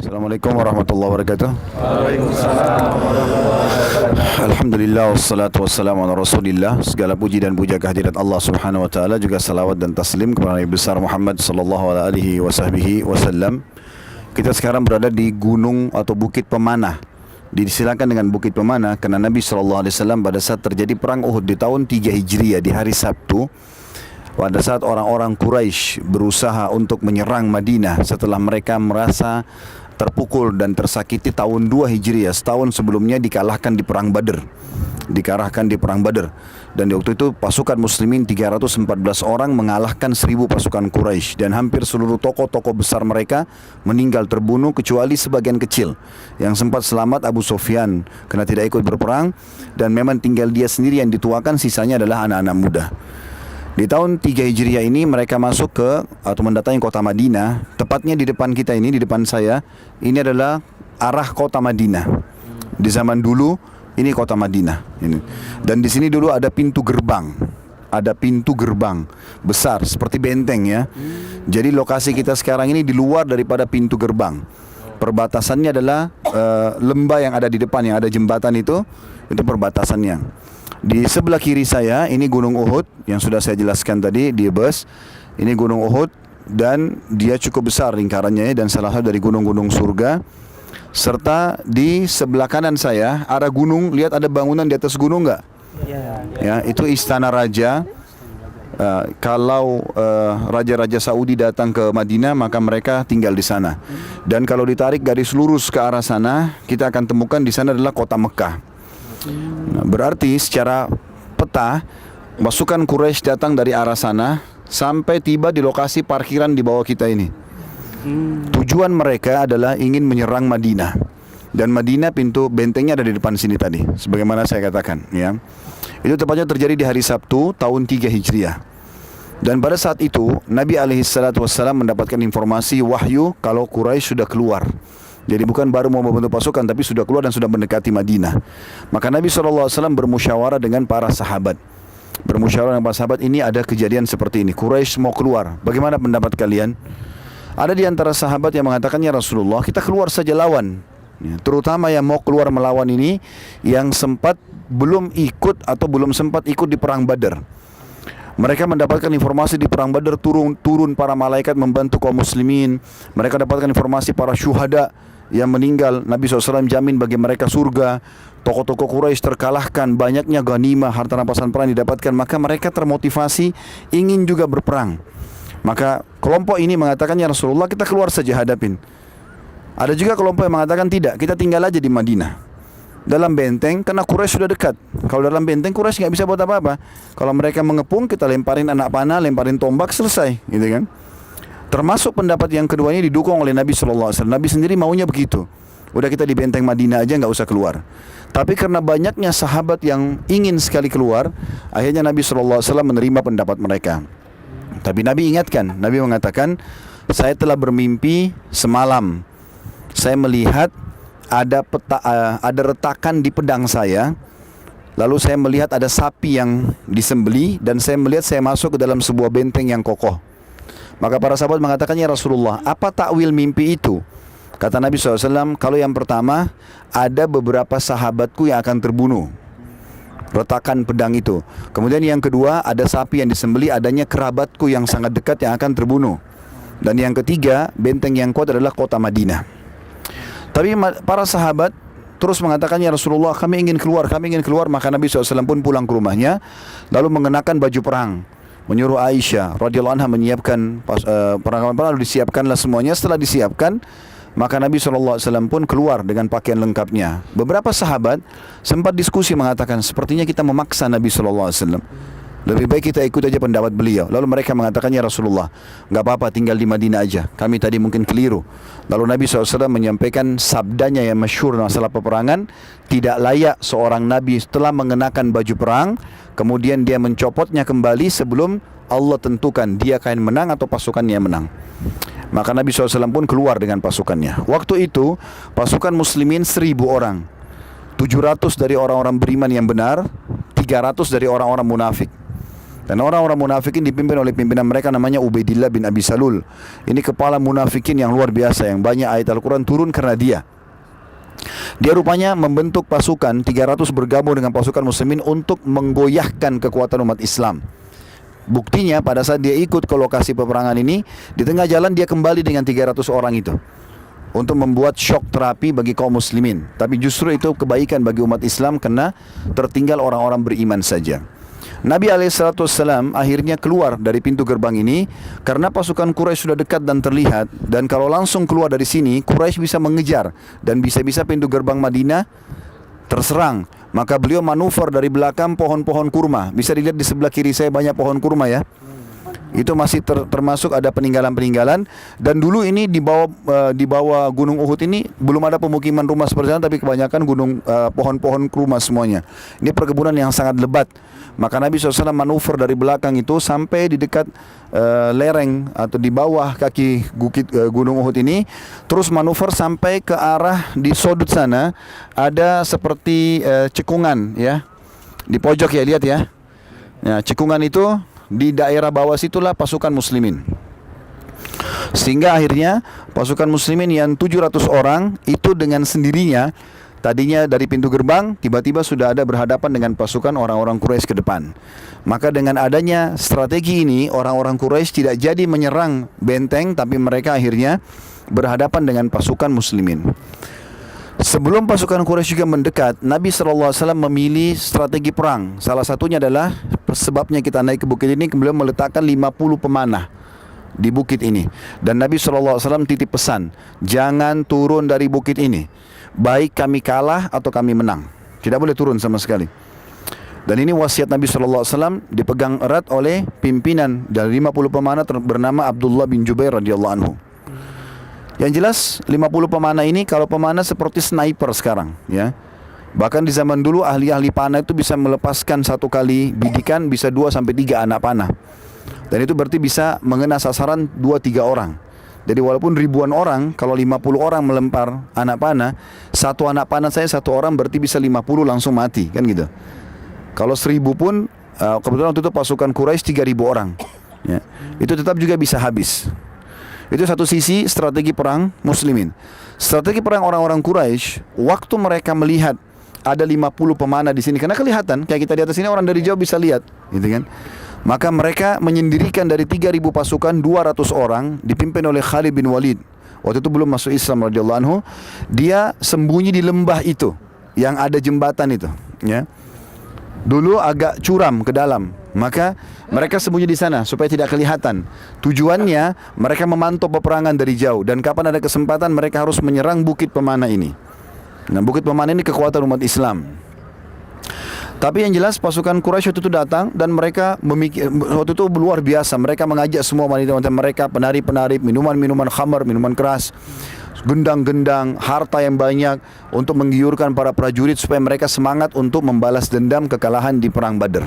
Assalamualaikum warahmatullahi wabarakatuh. Waalaikumsalam. Alhamdulillah wassalatu wassalamu ala Rasulillah. Segala puji dan puja kehadirat Allah Subhanahu wa taala, juga salawat dan taslim kepada Nabi besar Muhammad sallallahu alaihi wasallam. Kita sekarang berada di gunung atau Bukit Pemanah. Disilakan dengan Bukit Pemanah karena Nabi sallallahu alaihi wasallam pada saat terjadi perang Uhud di tahun 3 Hijriah di hari Sabtu, pada saat orang-orang Quraisy berusaha untuk menyerang Madinah setelah mereka merasa terpukul dan tersakiti tahun 2 Hijriah, setahun sebelumnya dikalahkan di perang Badr. Dan di waktu itu pasukan muslimin 314 orang mengalahkan 1000 pasukan Quraisy, dan hampir seluruh tokoh-tokoh besar mereka meninggal terbunuh kecuali sebagian kecil. Yang sempat selamat Abu Sufyan karena tidak ikut berperang, dan memang tinggal dia sendiri yang dituakan, sisanya adalah anak-anak muda. Di tahun 3 Hijriah ini mereka masuk ke atau mendatangi kota Madinah. Tepatnya di depan kita ini, di depan saya, ini adalah arah kota Madinah. Di zaman dulu ini kota Madinah ini. Dan di sini dulu ada pintu gerbang. Ada pintu gerbang besar seperti benteng ya. Jadi lokasi kita sekarang ini di luar daripada pintu gerbang. Perbatasannya adalah lembah yang ada di depan, yang ada jembatan itu perbatasannya. Di sebelah kiri saya ini Gunung Uhud yang sudah saya jelaskan tadi di bus. Ini Gunung Uhud dan dia cukup besar lingkarannya ya, dan salah satu dari gunung-gunung surga. Serta di sebelah kanan saya ada gunung, lihat ada bangunan di atas gunung enggak? Ya, itu Istana Raja. Kalau raja-raja Saudi datang ke Madinah, maka mereka tinggal di sana. Dan kalau ditarik garis lurus ke arah sana, kita akan temukan di sana adalah kota Mekah. Nah, berarti secara peta pasukan Quraisy datang dari arah sana sampai tiba di lokasi parkiran di bawah kita ini. Tujuan mereka adalah ingin menyerang Madinah. Dan Madinah pintu bentengnya ada di depan sini tadi, sebagaimana saya katakan ya. Itu tepatnya terjadi di hari Sabtu tahun 3 Hijriah. Dan pada saat itu Nabi SAW mendapatkan informasi wahyu kalau Quraisy sudah keluar. Jadi bukan baru mau membentuk pasukan, tapi sudah keluar dan sudah mendekati Madinah. Maka Nabi SAW bermusyawarah dengan para sahabat. Ini ada kejadian seperti ini. Quraisy mau keluar. Bagaimana pendapat kalian? Ada di antara sahabat yang mengatakan, ya Rasulullah, kita keluar saja lawan. Ya, terutama yang mau keluar melawan ini, yang belum sempat ikut di perang Badar. Mereka mendapatkan informasi di perang Badar turun para malaikat membantu kaum muslimin. Mereka dapatkan informasi para syuhada yang meninggal, Nabi SAW jamin bagi mereka surga. Tokoh-tokoh Quraisy terkalahkan, banyaknya ghanimah, harta rampasan perang didapatkan. Maka mereka termotivasi ingin juga berperang. Maka kelompok ini mengatakan, ya Rasulullah, kita keluar saja hadapin. Ada juga kelompok yang mengatakan tidak, kita tinggal aja di Madinah dalam benteng, karena Quraisy sudah dekat. Kalau dalam benteng Quraisy nggak bisa buat apa-apa. Kalau mereka mengepung, kita lemparin anak panah, lemparin tombak, selesai, gitu kan? Termasuk pendapat yang kedua ini didukung oleh Nabi SAW. Nabi sendiri maunya begitu. Udah kita di benteng Madinah aja, nggak usah keluar. Tapi karena banyaknya sahabat yang ingin sekali keluar, akhirnya Nabi SAW menerima pendapat mereka. Tapi Nabi ingatkan, Nabi mengatakan, saya telah bermimpi semalam. Saya melihat ada retakan di pedang saya. Lalu saya melihat ada sapi yang disembeli, dan saya melihat saya masuk ke dalam sebuah benteng yang kokoh. Maka para sahabat mengatakan, ya Rasulullah, apa takwil mimpi itu? Kata Nabi SAW, kalau yang pertama, ada beberapa sahabatku yang akan terbunuh, retakan pedang itu. Kemudian yang kedua, ada sapi yang disembeli, adanya kerabatku yang sangat dekat yang akan terbunuh. Dan yang ketiga, benteng yang kuat adalah kota Madinah. Tapi para sahabat terus mengatakan, ya Rasulullah, kami ingin keluar. Maka Nabi SAW pun pulang ke rumahnya, lalu mengenakan baju perang, menyuruh Aisyah radhiyallahu anha menyiapkan perangkat perang, lalu disiapkanlah semuanya. Setelah disiapkan, maka Nabi SAW pun keluar dengan pakaian lengkapnya. Beberapa sahabat sempat diskusi mengatakan, sepertinya kita memaksa Nabi SAW. Lebih baik kita ikut aja pendapat beliau. Lalu mereka mengatakan, ya Rasulullah, enggak apa-apa, tinggal di Madinah aja. Kami tadi mungkin keliru. Lalu Nabi SAW menyampaikan sabdanya yang masyhur masalah peperangan, tidak layak seorang Nabi setelah mengenakan baju perang, kemudian dia mencopotnya kembali sebelum Allah tentukan dia akan menang atau pasukannya menang. Maka Nabi SAW pun keluar dengan pasukannya. Waktu itu pasukan muslimin 1000 orang. 700 dari orang-orang beriman yang benar, 300 dari orang-orang munafik. Dan orang-orang munafikin dipimpin oleh pimpinan mereka namanya Ubaidillah bin Abi Salul. Ini kepala munafikin yang luar biasa, yang banyak ayat Al-Quran turun karena dia. Dia rupanya membentuk pasukan 300 bergabung dengan pasukan muslimin untuk menggoyahkan kekuatan umat Islam. Buktinya pada saat dia ikut ke lokasi peperangan ini, di tengah jalan dia kembali dengan 300 orang itu untuk membuat shock terapi bagi kaum muslimin. Tapi justru itu kebaikan bagi umat Islam karena tertinggal orang-orang beriman saja. Nabi SAW akhirnya keluar dari pintu gerbang ini karena pasukan Quraisy sudah dekat dan terlihat, dan kalau langsung keluar dari sini Quraisy bisa mengejar dan bisa-bisa pintu gerbang Madinah terserang. Maka beliau manuver dari belakang pohon-pohon kurma. Bisa dilihat di sebelah kiri saya banyak pohon kurma ya. Itu masih termasuk ada peninggalan-peninggalan. Dan dulu ini di bawah Gunung Uhud ini belum ada pemukiman rumah seperti itu, tapi kebanyakan pohon-pohon kurma semuanya. Ini perkebunan yang sangat lebat. Maka Nabi SAW manuver dari belakang itu sampai di dekat lereng atau di bawah kaki bukit Gunung Uhud ini, terus manuver sampai ke arah di sudut sana ada seperti cekungan ya. Di pojok ya, lihat ya. Ya, cekungan itu di daerah bawah situlah pasukan muslimin. Sehingga akhirnya pasukan muslimin yang 700 orang itu dengan sendirinya, tadinya dari pintu gerbang tiba-tiba sudah ada berhadapan dengan pasukan orang-orang Quraisy ke depan. Maka dengan adanya strategi ini, orang-orang Quraisy tidak jadi menyerang benteng, tapi mereka akhirnya berhadapan dengan pasukan muslimin. Sebelum pasukan Quraisy juga mendekat, Nabi SAW memilih strategi perang. Salah satunya adalah sebabnya kita naik ke bukit ini, beliau meletakkan 50 pemanah di bukit ini. Dan Nabi SAW titip pesan, jangan turun dari bukit ini, baik kami kalah atau kami menang. Tidak boleh turun sama sekali. Dan ini wasiat Nabi SAW dipegang erat oleh pimpinan dari 50 pemanah bernama Abdullah bin Jubair radhiyallahu anhu. Yang jelas 50 pemanah ini kalau pemanah seperti sniper sekarang ya. Bahkan di zaman dulu ahli-ahli panah itu bisa melepaskan satu kali bidikan bisa 2 sampai 3 anak panah. Dan itu berarti bisa mengena sasaran 2-3 orang. Jadi walaupun ribuan orang, kalau 50 orang melempar anak panah, satu anak panah saya satu orang berarti bisa 50 langsung mati kan gitu. Kalau 1000 pun kebetulan waktu itu pasukan Quraisy 3000 orang ya. Itu tetap juga bisa habis. Itu satu sisi strategi perang muslimin. Strategi perang orang-orang Quraisy, waktu mereka melihat ada 50 pemanah di sini, karena kelihatan kayak kita di atas sini orang dari jauh bisa lihat, gitu kan? Maka mereka menyendirikan dari 3000 pasukan 200 orang dipimpin oleh Khalid bin Walid. Waktu itu belum masuk Islam radhiyallahu anhu. Dia sembunyi di lembah itu yang ada jembatan itu, ya. Dulu agak curam ke dalam. Maka mereka sembunyi di sana supaya tidak kelihatan. Tujuannya mereka memantau peperangan dari jauh, dan kapan ada kesempatan mereka harus menyerang bukit pemanah ini. Nah, bukit pemanah ini kekuatan umat Islam. Tapi yang jelas pasukan Quraisy itu datang dan mereka waktu itu luar biasa. Mereka mengajak semua wanita-wanita mereka, penari-penari, minuman-minuman khamar, minuman keras, gendang-gendang, harta yang banyak untuk menggiurkan para prajurit supaya mereka semangat untuk membalas dendam kekalahan di perang Badar.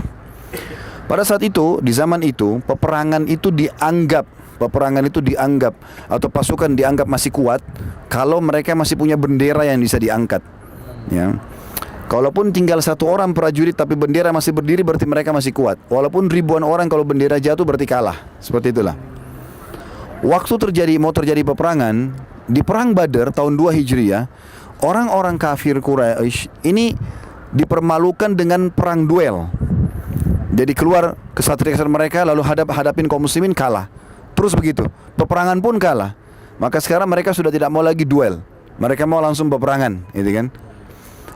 Pada saat itu, di zaman itu, peperangan itu dianggap atau pasukan dianggap masih kuat kalau mereka masih punya bendera yang bisa diangkat. Ya. Kalaupun tinggal satu orang prajurit tapi bendera masih berdiri, berarti mereka masih kuat. Walaupun ribuan orang, kalau bendera jatuh berarti kalah. Seperti itulah. Waktu mau terjadi peperangan di perang Badar tahun 2 Hijriah, orang-orang kafir Quraisy ini dipermalukan dengan perang duel. Jadi keluar kesatria mereka lalu hadapin kaum muslimin, kalah. Terus begitu, peperangan pun kalah. Maka sekarang mereka sudah tidak mau lagi duel. Mereka mau langsung peperangan, gitu kan?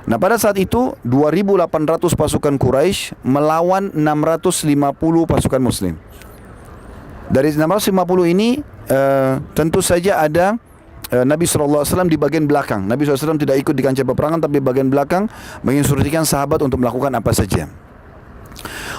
Nah, pada saat itu 2.800 pasukan Quraisy melawan 650 pasukan muslim. Dari 650 ini tentu saja ada Nabi SAW di bagian belakang. Nabi SAW tidak ikut di kancah peperangan, tapi bagian belakang menginstruksikan sahabat untuk melakukan apa saja.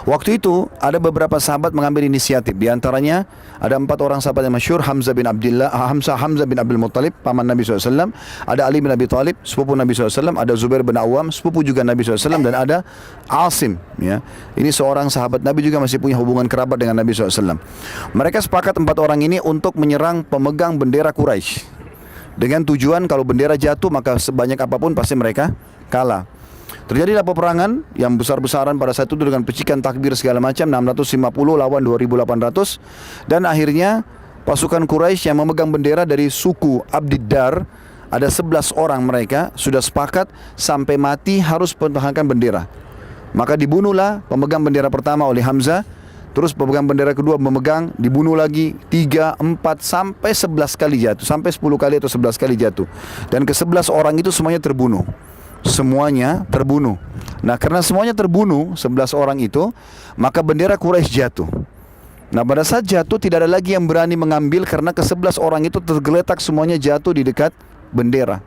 Waktu itu ada beberapa sahabat mengambil inisiatif. Di antaranya ada 4 orang sahabat yang masyhur, Hamzah bin Abdul Muttalib, paman Nabi SAW. Ada Ali bin Abi Thalib, sepupu Nabi SAW. Ada Zubair bin Awam, sepupu juga Nabi SAW. Dan ada Asim, ya. Ini seorang sahabat Nabi juga masih punya hubungan kerabat dengan Nabi SAW. Mereka sepakat 4 orang ini untuk menyerang pemegang bendera Quraisy, dengan tujuan kalau bendera jatuh maka sebanyak apapun pasti mereka kalah. Terjadilah peperangan yang besar-besaran pada saat itu dengan percikan takbir segala macam, 650 lawan 2.800. Dan akhirnya pasukan Quraisy yang memegang bendera dari suku Abdiddar, ada 11 orang mereka sudah sepakat sampai mati harus mempertahankan bendera. Maka dibunuhlah pemegang bendera pertama oleh Hamzah. Terus pemegang bendera kedua memegang, dibunuh lagi 3, 4 sampai 11 kali jatuh, sampai 10 kali atau 11 kali jatuh. Dan ke-11 orang itu semuanya terbunuh. Semuanya terbunuh. Nah, karena semuanya terbunuh 11 orang itu, maka bendera Quraisy jatuh. Nah, pada saat jatuh tidak ada lagi yang berani mengambil karena ke-11 orang itu tergeletak semuanya jatuh di dekat bendera.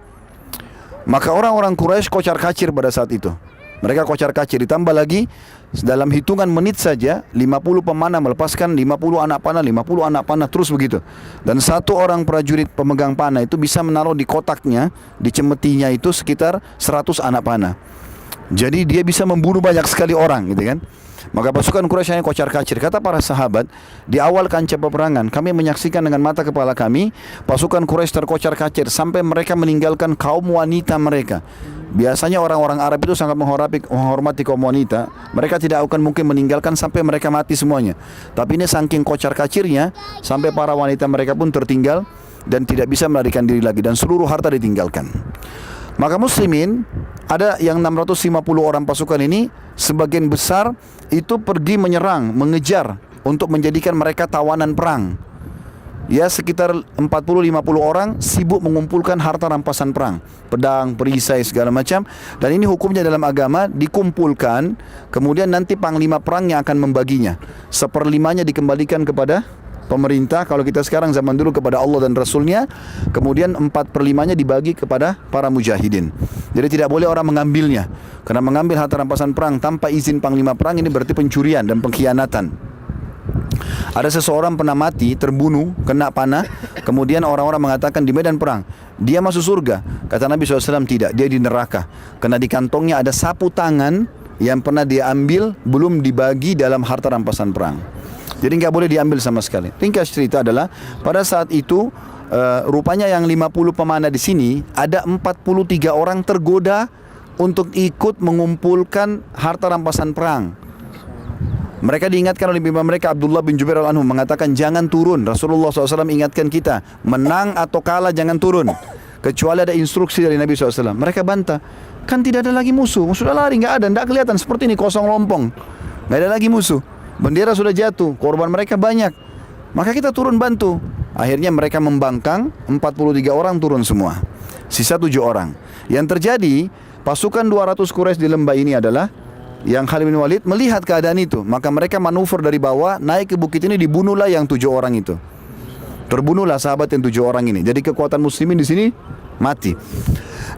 Maka orang-orang Quraisy kocar-kacir pada saat itu. Mereka kocar-kacir, ditambah lagi dalam hitungan menit saja 50 pemanah melepaskan 50 anak panah, 50 anak panah, terus begitu. Dan satu orang prajurit pemegang panah itu bisa menaruh di kotaknya, di cemetinya itu sekitar 100 anak panah. Jadi dia bisa membunuh banyak sekali orang, gitu kan. Maka pasukan Quraisy hanya kocar-kacir. Kata para sahabat, di awal kancah peperangan kami menyaksikan dengan mata kepala kami pasukan Quraisy terkocar-kacir sampai mereka meninggalkan kaum wanita mereka. Biasanya orang-orang Arab itu sangat menghormati kaum wanita. Mereka tidak akan mungkin meninggalkan sampai mereka mati semuanya. Tapi ini saking kocar-kacirnya sampai para wanita mereka pun tertinggal dan tidak bisa melarikan diri lagi, dan seluruh harta ditinggalkan. Maka muslimin, ada yang 650 orang pasukan ini, sebagian besar itu pergi menyerang, mengejar untuk menjadikan mereka tawanan perang. Ya, sekitar 40-50 orang sibuk mengumpulkan harta rampasan perang, pedang, perisai, segala macam. Dan ini hukumnya dalam agama, dikumpulkan, kemudian nanti panglima perang yang akan membaginya. 1/5 dikembalikan kepada pemerintah, kalau kita sekarang zaman dulu kepada Allah dan Rasulnya. Kemudian 4/5 dibagi kepada para mujahidin. Jadi tidak boleh orang mengambilnya, karena mengambil harta rampasan perang tanpa izin panglima perang ini berarti pencurian dan pengkhianatan. Ada seseorang pernah mati, terbunuh, kena panah. Kemudian orang-orang mengatakan di medan perang dia masuk surga. Kata Nabi SAW, tidak, dia di neraka. Karena di kantongnya ada sapu tangan yang pernah dia ambil belum dibagi dalam harta rampasan perang. Jadi nggak boleh diambil sama sekali. Ringkas cerita adalah pada saat itu rupanya yang 50 pemanah di sini ada 43 orang tergoda untuk ikut mengumpulkan harta rampasan perang. Mereka diingatkan oleh imam mereka Abdullah bin Jubair al-Anhu, mengatakan jangan turun. Rasulullah SAW ingatkan kita, menang atau kalah jangan turun, kecuali ada instruksi dari Nabi SAW. Mereka bantah, kan tidak ada lagi musuh, sudah lari, nggak ada, nggak kelihatan, seperti ini kosong lompong, nggak ada lagi musuh. Bendera sudah jatuh, korban mereka banyak, maka kita turun bantu. Akhirnya mereka membangkang, 43 orang turun semua, sisa 7 orang. Yang terjadi, pasukan 200 Quraisy di lembah ini adalah yang Khalid bin Walid melihat keadaan itu, maka mereka manuver dari bawah naik ke bukit ini, dibunuhlah yang 7 orang itu. Terbunuhlah sahabat yang 7 orang ini. Jadi kekuatan muslimin di sini mati.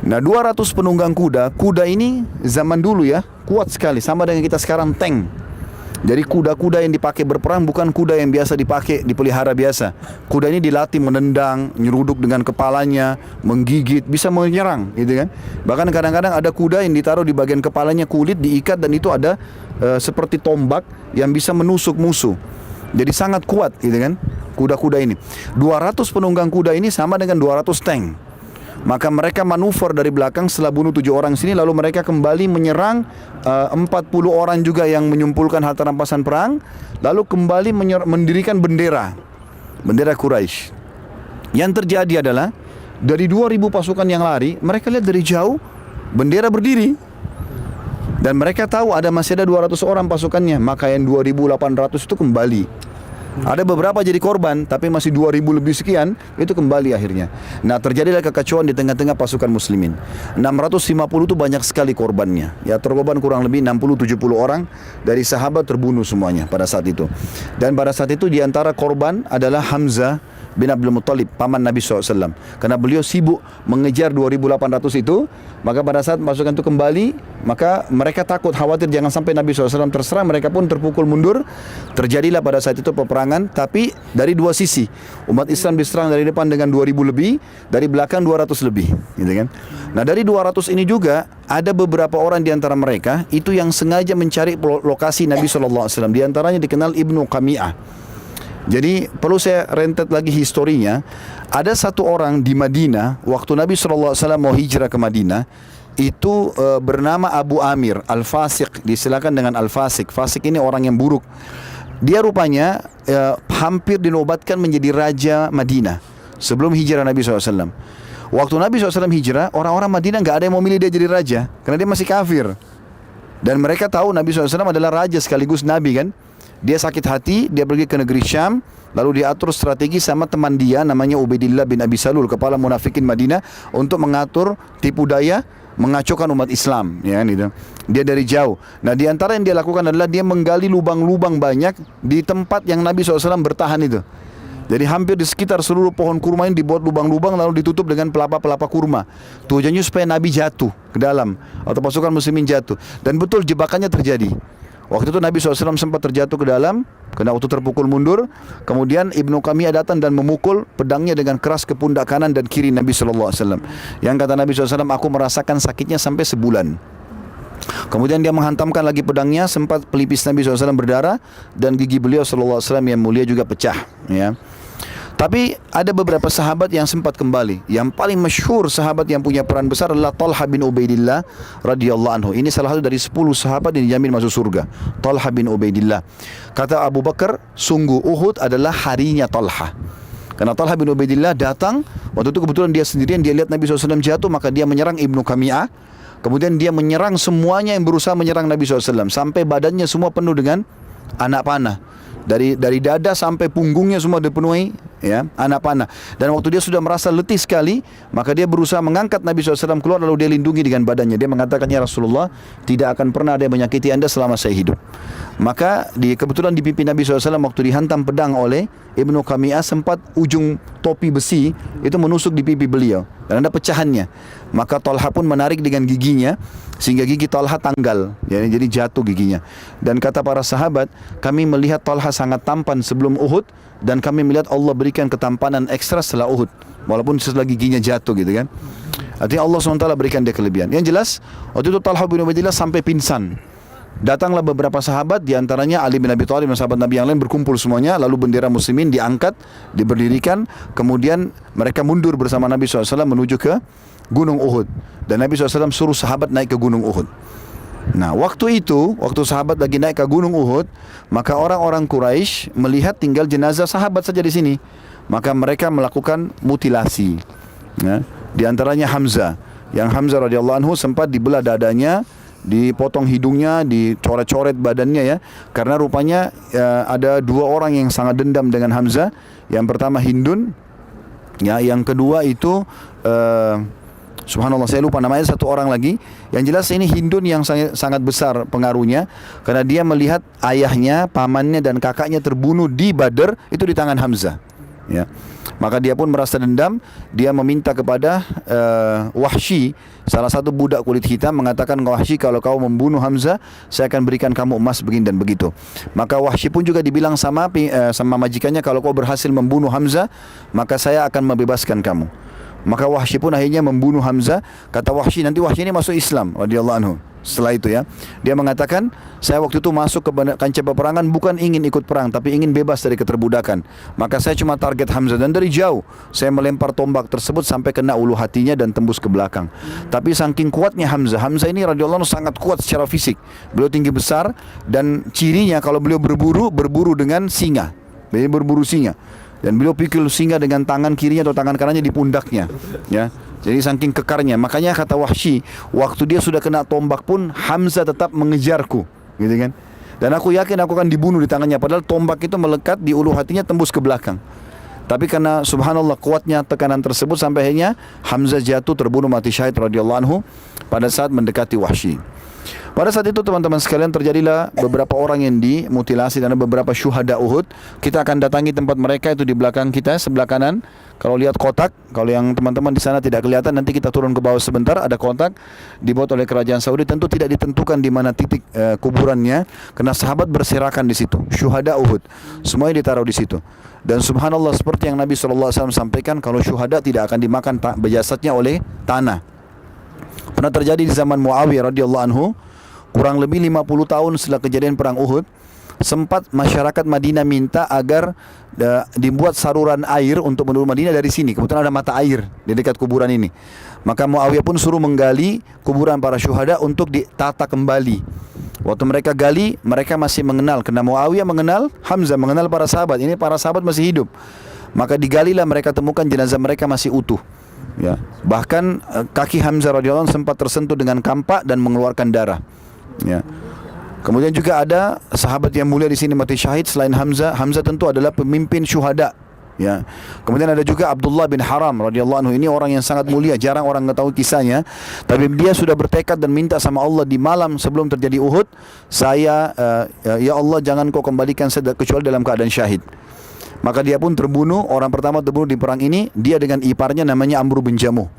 Nah, 200 penunggang kuda. Kuda ini zaman dulu ya kuat sekali, sama dengan kita sekarang tank. Jadi kuda-kuda yang dipakai berperang bukan kuda yang biasa dipakai dipelihara biasa. Kuda ini dilatih menendang, nyeruduk dengan kepalanya, menggigit, bisa menyerang, gitu kan. Bahkan kadang-kadang ada kuda yang ditaruh di bagian kepalanya kulit diikat, dan itu ada seperti tombak yang bisa menusuk musuh. Jadi sangat kuat, gitu kan, kuda-kuda ini. 200 penunggang kuda ini sama dengan 200 tank. Maka mereka manuver dari belakang setelah bunuh 7 orang sini, lalu mereka kembali menyerang 40 orang juga yang menyimpulkan harta rampasan perang, lalu kembali mendirikan bendera Quraisy. Yang terjadi adalah dari 2.000 pasukan yang lari, mereka lihat dari jauh bendera berdiri, dan mereka tahu masih ada 200 orang pasukannya, maka yang 2.800 itu kembali. Ada beberapa jadi korban, tapi masih 2.000 lebih sekian itu kembali akhirnya. Nah, terjadilah kekacauan di tengah-tengah pasukan muslimin. 650 itu banyak sekali korbannya. Ya, terkorban kurang lebih 60-70 orang dari sahabat terbunuh semuanya pada saat itu. Dan pada saat itu di antara korban adalah Hamzah bin Abdul Muttalib, paman Nabi SAW. Karena beliau sibuk mengejar 2.800 itu, maka pada saat pasukan itu kembali, maka mereka takut, khawatir jangan sampai Nabi SAW terserang. Mereka pun terpukul mundur. Terjadilah pada saat itu peperangan, tapi dari dua sisi. Umat Islam diserang dari depan dengan 2.000 lebih, dari belakang 200 lebih, gitu kan. Nah, dari 200 ini juga ada beberapa orang di antara mereka itu yang sengaja mencari lokasi Nabi SAW. Di antaranya dikenal Ibnu Qami'ah. Jadi perlu saya rentet lagi historinya. Ada satu orang di Madinah, waktu Nabi SAW mau hijrah ke Madinah, itu bernama Abu Amir Al-Fasiq, disilakan dengan Al-Fasiq. Fasik ini orang yang buruk. Dia rupanya hampir dinobatkan menjadi raja Madinah sebelum hijrah Nabi SAW. Waktu Nabi SAW hijrah, orang-orang Madinah nggak ada yang mau milih dia jadi raja karena dia masih kafir. Dan mereka tahu Nabi SAW adalah raja sekaligus Nabi kan. Dia sakit hati, dia pergi ke negeri Syam, lalu dia atur strategi sama teman dia namanya Ubaidillah bin Abi Salul, kepala munafikin Madinah, untuk mengatur tipu daya, mengacaukan umat Islam, ya gitu. Dia dari jauh. Nah, di antara yang dia lakukan adalah dia menggali lubang-lubang banyak di tempat yang Nabi SAW bertahan itu. Jadi hampir di sekitar seluruh pohon kurma ini dibuat lubang-lubang lalu ditutup dengan pelapa-pelapa kurma. Tujuannya supaya Nabi jatuh ke dalam atau pasukan muslimin jatuh. Dan betul jebakannya terjadi. Waktu itu Nabi SAW sempat terjatuh ke dalam, kena waktu terpukul mundur. Kemudian Ibnu Qamiyah datang dan memukul pedangnya dengan keras ke pundak kanan dan kiri Nabi SAW. Yang kata Nabi SAW, aku merasakan sakitnya sampai sebulan. Kemudian dia menghantamkan lagi pedangnya, sempat pelipis Nabi SAW berdarah dan gigi beliau SAW yang mulia juga pecah, ya. Tapi ada beberapa sahabat yang sempat kembali. Yang paling masyhur sahabat yang punya peran besar adalah Talha bin Ubaidillah radhiyallahu anhu. Ini salah satu dari 10 sahabat yang dijamin masuk surga. Talha bin Ubaidillah. Kata Abu Bakar, sungguh Uhud adalah harinya Talha. Karena Talha bin Ubaidillah datang, waktu itu kebetulan dia sendirian, dia lihat Nabi SAW jatuh, maka dia menyerang Ibnu Qamiyah. Kemudian dia menyerang semuanya yang berusaha menyerang Nabi SAW, sampai badannya semua penuh dengan anak panah. Dari dada sampai punggungnya semua dipenuhi, ya, anak panah. Dan waktu dia sudah merasa letih sekali, maka dia berusaha mengangkat Nabi SAW keluar, lalu dia lindungi dengan badannya. Dia mengatakan, ya Rasulullah, tidak akan pernah ada yang menyakiti anda selama saya hidup. Maka kebetulan di pipi Nabi SAW waktu dihantam pedang oleh Ibnu Qamiyah, sempat ujung topi besi itu menusuk di pipi beliau dan ada pecahannya. Maka Talha pun menarik dengan giginya sehingga gigi Talha tanggal, ya, jadi jatuh giginya. Dan kata para sahabat, kami melihat Talha sangat tampan sebelum Uhud dan kami melihat Allah berikan ketampanan ekstra setelah Uhud, walaupun setelah giginya jatuh gitu kan. Artinya Allah SWT berikan dia kelebihan. Yang jelas waktu itu Talha bin Ubaidillah sampai pingsan. Datanglah beberapa sahabat, diantaranya Ali bin Abi Thalib dan sahabat Nabi yang lain, berkumpul semuanya. Lalu bendera muslimin diangkat, diberdirikan. Kemudian mereka mundur bersama Nabi SAW menuju ke Gunung Uhud. Dan Nabi SAW suruh sahabat naik ke Gunung Uhud. Nah, waktu itu, waktu sahabat lagi naik ke Gunung Uhud, maka orang-orang Quraisy melihat tinggal jenazah sahabat saja di sini. Maka mereka melakukan mutilasi, ya. Di antaranya Hamzah. Yang Hamzah radhiyallahu anhu sempat dibelah dadanya, dipotong hidungnya, dicoret-coret badannya, ya. Karena rupanya ada dua orang yang sangat dendam dengan Hamzah. Yang pertama Hindun, ya, yang kedua itu subhanallah saya lupa namanya, satu orang lagi. Yang jelas ini Hindun yang sangat besar pengaruhnya, karena dia melihat ayahnya, pamannya dan kakaknya terbunuh di Badar itu di tangan Hamzah, ya. Maka dia pun merasa dendam. Dia meminta kepada Wahsy, salah satu budak kulit hitam, mengatakan, Wahsy, kalau kau membunuh Hamzah, saya akan berikan kamu emas begini dan begitu. Maka Wahsy pun juga dibilang sama majikannya, kalau kau berhasil membunuh Hamzah, maka saya akan membebaskan kamu. Maka Wahsy pun akhirnya membunuh Hamzah. Kata Wahsy, nanti Wahsy ini masuk Islam radhiyallahu anhu. Setelah itu, ya, dia mengatakan, saya waktu itu masuk ke kancah peperangan bukan ingin ikut perang, tapi ingin bebas dari keterbudakan. Maka saya cuma target Hamzah, dan dari jauh saya melempar tombak tersebut sampai kena ulu hatinya dan tembus ke belakang. Tapi saking kuatnya Hamzah ini radhiyallahu anhu sangat kuat secara fisik. Beliau tinggi besar, dan cirinya kalau beliau berburu dengan singa. Beliau berburu singa. Dan beliau pikul singa dengan tangan kirinya atau tangan kanannya di pundaknya, ya. Jadi saking kekarnya. Makanya kata Wahsy, waktu dia sudah kena tombak pun Hamzah tetap mengejarku, gitu kan. Dan aku yakin aku akan dibunuh di tangannya, padahal tombak itu melekat di ulu hatinya, tembus ke belakang. Tapi karena subhanallah kuatnya tekanan tersebut, sampai akhirnya Hamzah jatuh terbunuh mati syahid radhiyallahu anhu pada saat mendekati Wahsy. Pada saat itu teman-teman sekalian terjadilah beberapa orang yang dimutilasi dan beberapa syuhada Uhud. Kita akan datangi tempat mereka, itu di belakang kita sebelah kanan. Kalau lihat kotak, kalau yang teman-teman di sana tidak kelihatan, nanti kita turun ke bawah sebentar, ada kotak dibuat oleh kerajaan Saudi. Tentu tidak ditentukan di mana titik kuburannya, karena sahabat berserakan di situ. Syuhada Uhud semuanya ditaruh di situ. Dan subhanallah, seperti yang Nabi SAW sampaikan, kalau syuhada tidak akan dimakan jasadnya oleh tanah. Pernah terjadi di zaman Muawiyah radhiyallahu anhu, kurang lebih 50 tahun setelah kejadian perang Uhud. sempat masyarakat Madinah minta agar dibuat saluran air untuk menuju Madinah dari sini. Kebetulan ada mata air di dekat kuburan ini. Maka Muawiyah pun suruh menggali kuburan para syuhada untuk ditata kembali. Waktu mereka gali, mereka masih mengenal, karena Muawiyah mengenal Hamzah, mengenal para sahabat. Ini para sahabat masih hidup. Maka digalilah, mereka temukan jenazah mereka masih utuh. Ya, bahkan kaki Hamzah radhiyallahu anhu sempat tersentuh dengan kampak dan mengeluarkan darah. Ya. Kemudian juga ada sahabat yang mulia di sini mati syahid selain Hamzah. Hamzah tentu adalah pemimpin syuhada. Ya. Kemudian ada juga Abdullah bin Haram radhiyallahu anhu. Ini orang yang sangat mulia, jarang orang mengetahui kisahnya. Tapi dia sudah bertekad dan minta sama Allah di malam sebelum terjadi Uhud, saya ya Allah, jangan kau kembalikan saya kecuali dalam keadaan syahid. Maka dia pun terbunuh. Orang pertama terbunuh di perang ini, dia dengan iparnya namanya Amr bin Jamuh.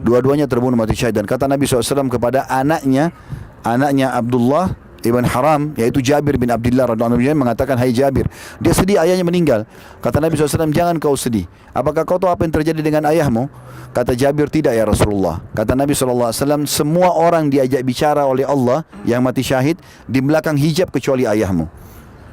Dua-duanya terbunuh mati syahid. Dan kata Nabi SAW kepada anaknya Abdullah Ibn Haram, yaitu Jabir bin Abdullah radhiyallahu anhu, mengatakan, hai Jabir, dia sedih ayahnya meninggal. Kata Nabi SAW, jangan kau sedih. Apakah kau tahu apa yang terjadi dengan ayahmu? Kata Jabir, tidak ya Rasulullah. Kata Nabi SAW, semua orang diajak bicara oleh Allah yang mati syahid di belakang hijab kecuali ayahmu.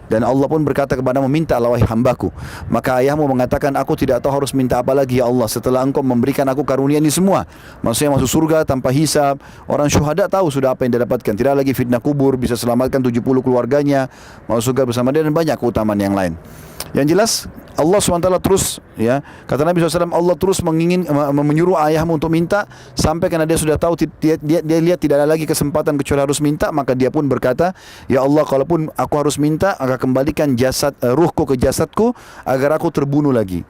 Dan Allah pun berkata kepadamu, mintalah wahai hambaku. Maka ayahmu mengatakan, aku tidak tahu harus minta apa lagi ya Allah setelah engkau memberikan aku karunia ini semua. Maksudnya masuk surga tanpa hisab. Orang syuhada tahu sudah apa yang dia dapatkan. Tidak lagi fitnah kubur, bisa selamatkan 70 keluarganya, masuk surga bersama dia, dan banyak keutamaan yang lain. Yang jelas Allah SWT terus, ya, kata Nabi SAW, Allah terus menyuruh ayahmu untuk minta, sampai karena dia sudah tahu, dia lihat tidak ada lagi kesempatan kecuali harus minta. Maka dia pun berkata, ya Allah, kalaupun aku harus minta, akan kembalikan ruhku ke jasadku agar aku terbunuh lagi.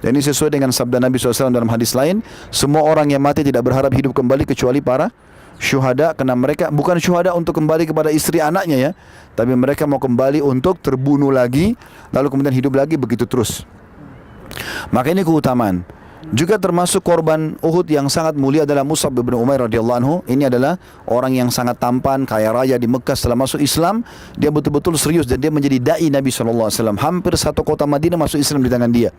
Dan ini sesuai dengan sabda Nabi SAW dalam hadis lain, semua orang yang mati tidak berharap hidup kembali kecuali para syuhada, karena mereka bukan syuhada untuk kembali kepada istri anaknya, ya, tapi mereka mau kembali untuk terbunuh lagi, lalu kemudian hidup lagi, begitu terus. Maka ini keutamaan. Juga termasuk korban Uhud yang sangat mulia adalah Mus'ab bin Umair radhiyallahu anhu. Ini adalah orang yang sangat tampan, kaya raya di Mekah. Setelah masuk Islam, dia betul-betul serius dan dia menjadi dai Nabi SAW. Hampir satu kota Madinah masuk Islam di tangan dia.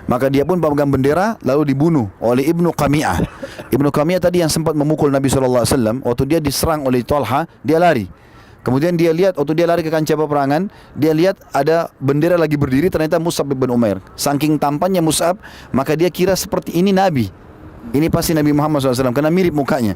Maka dia pun pemegang bendera, lalu dibunuh oleh Ibnu Qami'ah. Ibnu Qami'ah tadi yang sempat memukul Nabi SAW, waktu dia diserang oleh Talha, dia lari. Kemudian dia lihat, waktu dia lari ke kancah peperangan, dia lihat ada bendera lagi berdiri, ternyata Mus'ab bin Umair. Saking tampannya Mus'ab, maka dia kira seperti ini Nabi. Ini pasti Nabi Muhammad SAW, karena mirip mukanya.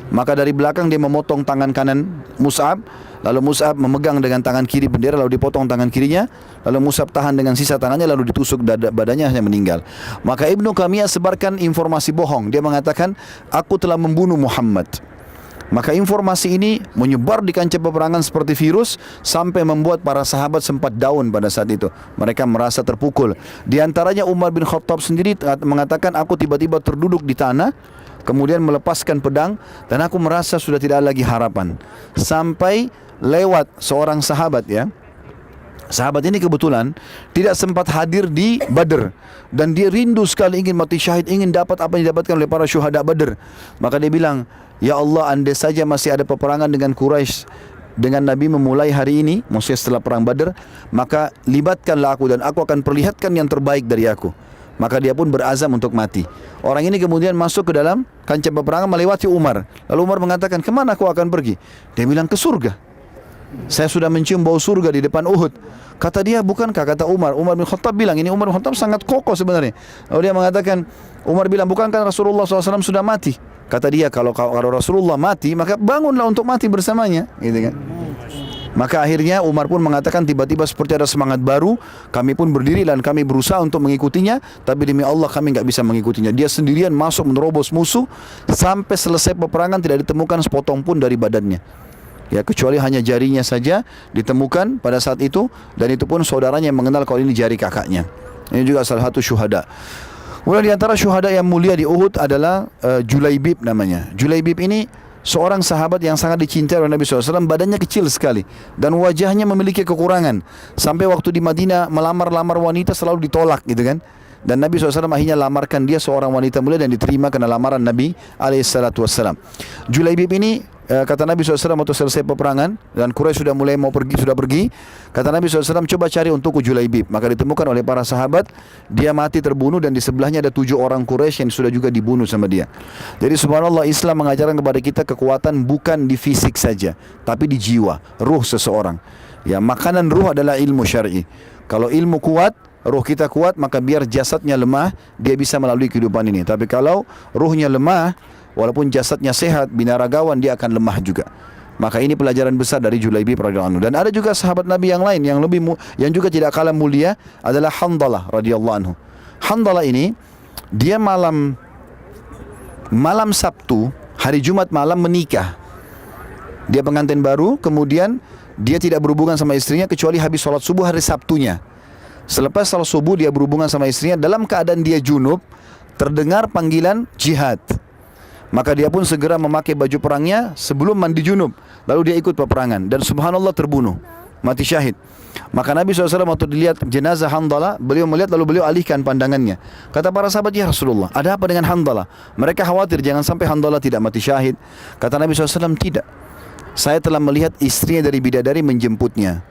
Maka dari belakang dia memotong tangan kanan Mus'ab, lalu Mus'ab memegang dengan tangan kiri bendera, lalu dipotong tangan kirinya, lalu Mus'ab tahan dengan sisa tangannya, lalu ditusuk badannya, hanya meninggal. Maka Ibnu Qami'ah sebarkan informasi bohong. Dia mengatakan, aku telah membunuh Muhammad. Maka informasi ini menyebar di kancah peperangan seperti virus, sampai membuat para sahabat sempat down pada saat itu. Mereka merasa terpukul. Di antaranya Umar bin Khattab sendiri mengatakan, aku tiba-tiba terduduk di tanah, kemudian melepaskan pedang, dan aku merasa sudah tidak ada lagi harapan. Sampai lewat seorang sahabat, ya. Sahabat ini kebetulan tidak sempat hadir di Badr, dan dia rindu sekali ingin mati syahid, ingin dapat apa yang didapatkan oleh para syuhada Badr. Maka dia bilang, ya Allah, andai saja masih ada peperangan dengan Quraisy dengan Nabi memulai hari ini, maksudnya setelah perang Badr, maka libatkanlah aku dan aku akan perlihatkan yang terbaik dari aku. Maka dia pun berazam untuk mati. Orang ini kemudian masuk ke dalam kancah peperangan melewati Umar. Lalu Umar mengatakan, kemana aku akan pergi? Dia bilang, ke surga. Saya sudah mencium bau surga di depan Uhud. Kata dia, bukankah, kata Umar bin Khattab bilang, ini Umar bin Khattab sangat kokoh sebenarnya. Lalu dia mengatakan, Umar bilang, bukankah Rasulullah SAW sudah mati? Kata dia, kalau Rasulullah mati, maka bangunlah untuk mati bersamanya, gitu kan. Maka akhirnya Umar pun mengatakan, tiba-tiba seperti ada semangat baru, kami pun berdiri dan kami berusaha untuk mengikutinya, tapi demi Allah kami tidak bisa mengikutinya. Dia sendirian masuk menerobos musuh, sampai selesai peperangan tidak ditemukan sepotong pun dari badannya. Ya, kecuali hanya jarinya saja ditemukan pada saat itu, dan itu pun saudaranya yang mengenal kalau ini jari kakaknya. Ini juga salah satu syuhada. Kemudian di antara syuhada yang mulia di Uhud adalah Julaibib namanya. Julaibib ini seorang sahabat yang sangat dicintai oleh Nabi SAW. Badannya kecil sekali dan wajahnya memiliki kekurangan, sampai waktu di Madinah melamar-lamar wanita selalu ditolak, gitu kan. Dan Nabi SAW akhirnya lamarkan dia, seorang wanita mulia, dan diterima karena lamaran Nabi SAW. Julaibib ini, kata Nabi SAW waktu selesai peperangan dan Quraisy sudah mulai sudah pergi, kata Nabi SAW, coba cari untukku Julaibib. Maka ditemukan oleh para sahabat, dia mati terbunuh, dan di sebelahnya ada 7 orang Quraisy yang sudah juga dibunuh sama dia. Jadi subhanallah, Islam mengajarkan kepada kita kekuatan bukan di fisik saja, tapi di jiwa, ruh seseorang. Ya, makanan ruh adalah ilmu syar'i. Kalau ilmu kuat, ruh kita kuat, maka biar jasadnya lemah, dia bisa melalui kehidupan ini. Tapi kalau ruhnya lemah, walaupun jasadnya sehat, binaragawan, dia akan lemah juga. Maka ini pelajaran besar dari Julaibib radhiyallahu anhu. Dan ada juga sahabat Nabi yang lain yang juga tidak kalah mulia adalah Handalah radhiyallahu anhu. Handalah ini dia malam Sabtu, hari Jumat malam menikah. Dia pengantin baru, kemudian dia tidak berhubungan sama istrinya kecuali habis sholat subuh hari Sabtunya. Selepas sholat subuh dia berhubungan sama istrinya dalam keadaan dia junub, terdengar panggilan jihad. Maka dia pun segera memakai baju perangnya sebelum mandi junub. Lalu dia ikut peperangan dan subhanallah terbunuh, mati syahid. Maka Nabi SAW waktu dilihat jenazah Handalah, beliau melihat lalu beliau alihkan pandangannya. Kata para sahabat, ya Rasulullah, ada apa dengan Handalah? Mereka khawatir jangan sampai Handalah tidak mati syahid. Kata Nabi SAW, tidak. Saya telah melihat istrinya dari bidadari menjemputnya.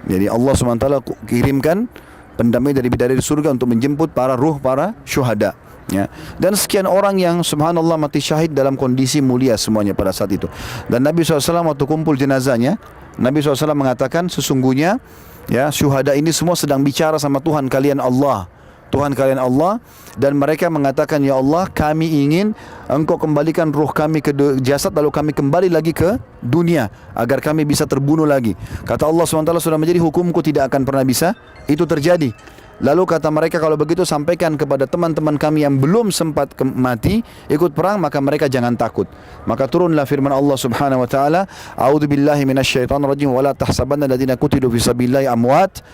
Jadi Allah SWT kirimkan pendamping dari bidadari surga untuk menjemput para ruh, para syuhada. Ya. Dan sekian orang yang subhanallah mati syahid dalam kondisi mulia semuanya pada saat itu. Dan Nabi SAW waktu kumpul jenazahnya, Nabi SAW mengatakan sesungguhnya ya syuhada ini semua sedang bicara sama Tuhan kalian Allah. Tuhan kalian Allah, dan mereka mengatakan, ya Allah, kami ingin Engkau kembalikan ruh kami ke jasad, lalu kami kembali lagi ke dunia agar kami bisa terbunuh lagi. Kata Allah SWT, sudah menjadi hukumku, tidak akan pernah bisa itu terjadi. Lalu kata mereka, kalau begitu sampaikan kepada teman-teman kami yang belum sempat mati ikut perang, maka mereka jangan takut. Maka turunlah firman Allah Subhanahu wa taala, a'udzubillahi minasyaitonir rajim, wala tahsabanna alladziina qutilu fi sabilillahi amwat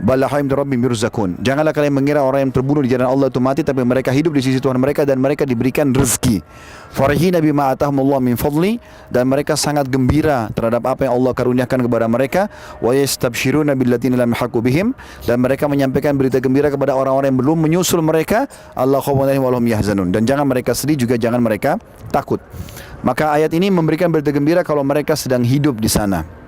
bal ahyaa'un 'inda rabbihim yurzaqun. Janganlah kalian mengira orang yang terbunuh di jalan Allah itu mati, tapi mereka hidup di sisi Tuhan mereka dan mereka diberikan rezeki. Farihina bima atahumullah min fadli, dan mereka sangat gembira terhadap apa yang Allah karuniakan kepada mereka. Wa yastabshiruna billadziina lam yalhaqu bihim, dan mereka menyampaikan berita gembira kepada orang-orang yang belum menyusul mereka. Allah khaufun 'alaihim wa lahum yahzanun, dan jangan mereka sedih juga jangan mereka takut. Maka ayat ini memberikan berita gembira kalau mereka sedang hidup di sana.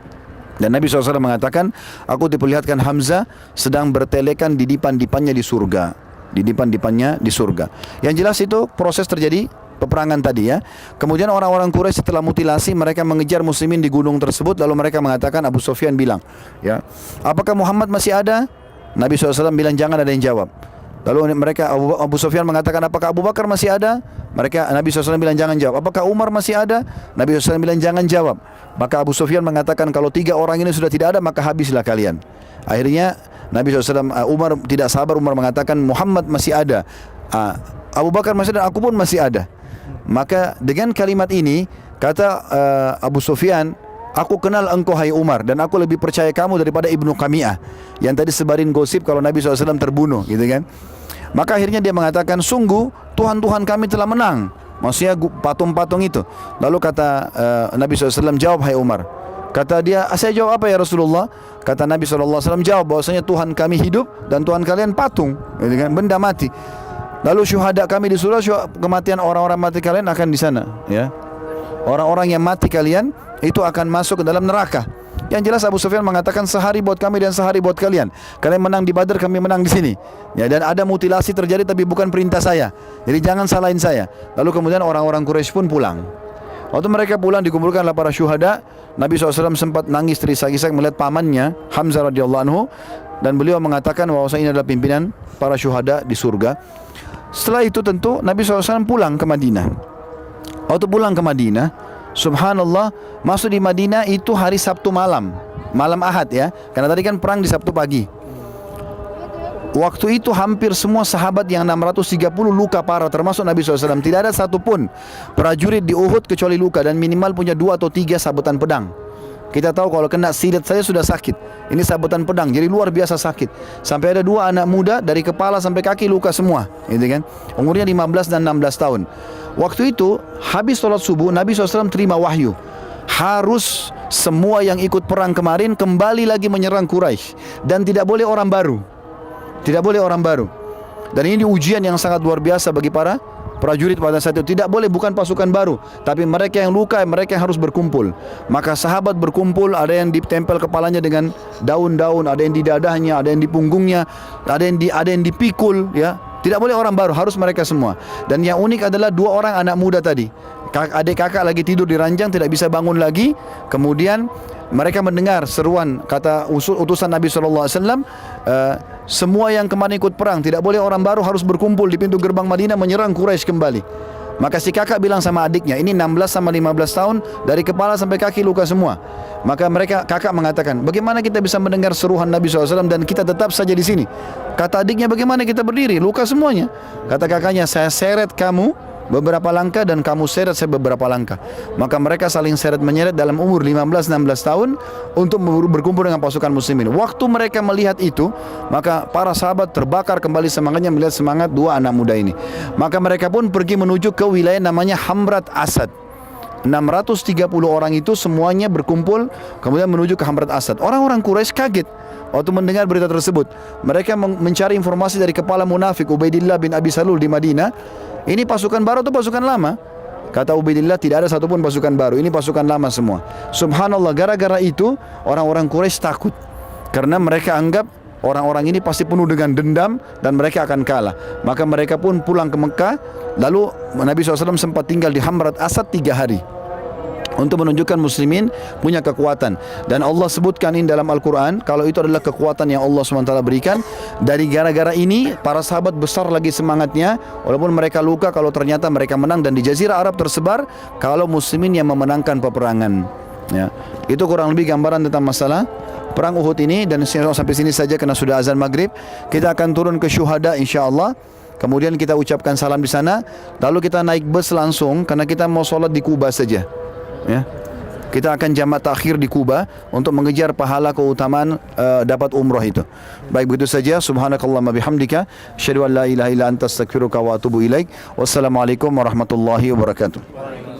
Dan Nabi SAW mengatakan, aku diperlihatkan Hamzah sedang bertelekan di dipan-dipannya di surga. Di dipan-dipannya di surga. Yang jelas itu proses terjadi peperangan tadi ya. Kemudian orang-orang Quraisy setelah mutilasi, mereka mengejar muslimin di gunung tersebut. Lalu mereka mengatakan, Abu Sufyan bilang, ya, apakah Muhammad masih ada? Nabi SAW bilang, jangan ada yang jawab. Lalu mereka, Abu Sufyan mengatakan, apakah Abu Bakar masih ada? Nabi SAW bilang, jangan jawab. Apakah Umar masih ada? Nabi SAW bilang, jangan jawab. Maka Abu Sufyan mengatakan, kalau 3 orang ini sudah tidak ada, maka habislah kalian. Akhirnya Nabi SAW, Umar tidak sabar, Umar mengatakan, Muhammad masih ada, Abu Bakar masih ada, aku pun masih ada. Maka dengan kalimat ini, kata Abu Sufyan, aku kenal engkau hai Umar, dan aku lebih percaya kamu daripada Ibnu Qami'ah yang tadi sebarin gosip kalau Nabi SAW terbunuh, gitu kan. Maka akhirnya dia mengatakan, sungguh Tuhan-Tuhan kami telah menang. Maksudnya patung-patung itu. Lalu kata Nabi SAW, jawab hai Umar. Kata dia, saya jawab apa ya Rasulullah? Kata Nabi SAW, jawab bahwasanya Tuhan kami hidup dan Tuhan kalian patung, gitu kan, benda mati. Lalu syuhada kami di surga, kematian orang-orang mati kalian akan di sana, ya. Orang-orang yang mati kalian itu akan masuk ke dalam neraka. Yang jelas Abu Sufyan mengatakan, sehari buat kami dan sehari buat kalian. Kalian menang di Badar, kami menang di sini. Ya, dan ada mutilasi terjadi tapi bukan perintah saya. Jadi jangan salahin saya. Lalu kemudian orang-orang Quraisy pun pulang. Waktu mereka pulang, dikumpulkanlah para syuhada. Nabi SAW sempat nangis terisak-isak melihat pamannya Hamzah radhiyallahu anhu, dan beliau mengatakan bahwa ini adalah pimpinan para syuhada di surga. Setelah itu tentu Nabi SAW pulang ke Madinah. Waktu pulang ke Madinah, subhanallah, masuk di Madinah itu hari Sabtu malam, malam Ahad ya, karena tadi kan perang di Sabtu pagi. Waktu itu hampir semua sahabat yang 630 luka parah, termasuk Nabi SAW. Tidak ada satupun prajurit di Uhud kecuali luka, dan minimal punya 2 atau 3 sabetan pedang. Kita tahu kalau kena silet saja sudah sakit, ini sabetan pedang, jadi luar biasa sakit. Sampai ada 2 anak muda dari kepala sampai kaki luka semua, gitu kan. Umurnya 15 dan 16 tahun. Waktu itu habis sholat subuh, Nabi SAW terima wahyu, harus semua yang ikut perang kemarin kembali lagi menyerang Quraisy, dan tidak boleh orang baru. Tidak boleh orang baru. Dan ini ujian yang sangat luar biasa bagi para prajurit pada saat itu. Tidak boleh bukan pasukan baru, tapi mereka yang luka, mereka yang harus berkumpul. Maka sahabat berkumpul, ada yang ditempel kepalanya dengan daun-daun, ada yang di dadahnya, ada yang di punggungnya, ada yang dipikul, ya. Tidak boleh orang baru, harus mereka semua. Dan yang unik adalah 2 orang anak muda tadi. Adik kakak lagi tidur di ranjang, tidak bisa bangun lagi. Kemudian mereka mendengar seruan kata utusan Nabi SAW, semua yang kemarin ikut perang, tidak boleh orang baru, harus berkumpul di pintu gerbang Madinah menyerang Quraisy kembali. Maka si kakak bilang sama adiknya, ini 16 sama 15 tahun, dari kepala sampai kaki luka semua. Maka kakak mengatakan, bagaimana kita bisa mendengar seruan Nabi SAW dan kita tetap saja di sini? Kata adiknya, bagaimana kita berdiri? Luka semuanya. Kata kakaknya, saya seret kamu beberapa langkah dan kamu seret saya beberapa langkah. Maka mereka saling seret menyeret dalam umur 15-16 tahun untuk berkumpul dengan pasukan muslimin. Waktu mereka melihat itu, maka para sahabat terbakar kembali semangatnya melihat semangat dua anak muda ini. Maka mereka pun pergi menuju ke wilayah namanya Hamrat Asad. 630 orang itu semuanya berkumpul kemudian menuju ke Hamrat Asad. Orang-orang Quraisy kaget waktu mendengar berita tersebut. Mereka mencari informasi dari kepala munafik Ubaidillah bin Abi Salul di Madinah. Ini pasukan baru atau pasukan lama? Kata Ubaidillah, tidak ada satupun pasukan baru, ini pasukan lama semua. Subhanallah, gara-gara itu orang-orang Quraisy takut, karena mereka anggap orang-orang ini pasti penuh dengan dendam dan mereka akan kalah. Maka mereka pun pulang ke Mekah. Lalu Nabi SAW sempat tinggal di Hamrat Asad 3 hari untuk menunjukkan muslimin punya kekuatan. Dan Allah sebutkan ini dalam Al-Quran, kalau itu adalah kekuatan yang Allah SWT berikan. Dari gara-gara ini para sahabat besar lagi semangatnya, walaupun mereka luka, kalau ternyata mereka menang. Dan di Jazirah Arab tersebar kalau muslimin yang memenangkan peperangan, ya. Itu kurang lebih gambaran tentang masalah perang Uhud ini. Dan sampai sini saja karena sudah azan maghrib. Kita akan turun ke Syuhada insyaAllah. Kemudian kita ucapkan salam di sana, lalu kita naik bus langsung karena kita mau sholat di Kuba saja, ya. Kita akan jamak takhir di Kuba untuk mengejar pahala keutamaan dapat umrah itu. Baik, begitu saja. Subhanakallahumma bihamdika, asyhadu an la ilaha illa anta astaghfiruka wa atubu ilaik. Wassalamualaikum warahmatullahi wabarakatuh.